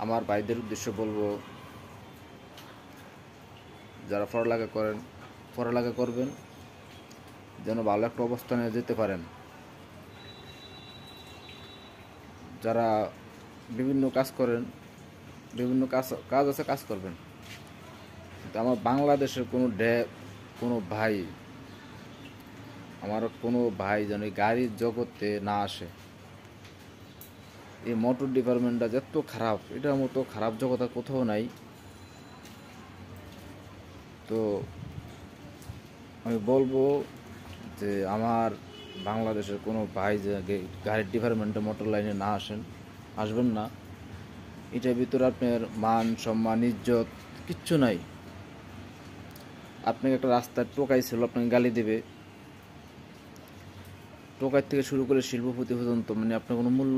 আমার ভাইদের উদ্দেশ্যে বলবো, যারা পড়ালেখা করবেন যেন ভালো একটা অবস্থানে যেতে পারেন। যারা বিভিন্ন কাজ করেন, বিভিন্ন কাজ আছে, কাজ করবেন, কিন্তু আমার বাংলাদেশের কোনো ভাই যেন এই গাড়ির জগতে না আসে। এই মোটর ডিপার্টমেন্টটা যত খারাপ, এটার মতো খারাপ জগৎ আর কোথাও নাই। তো আমি বলবো যে আমার বাংলাদেশের কোনো ভাই যে গাড়ির ডিপার্টমেন্টে মোটর লাইনে না আসবেন না। এটার ভিতরে আপনার মান সম্মান ইজ্জত কিচ্ছু নাই। আপনাকে একটা রাস্তার টোকাই ছিল, আপনাকে গালি দেবে। টোকাই থেকে শুরু করে শিল্পপতি পর্যন্ত, মানে আপনার কোনো মূল্য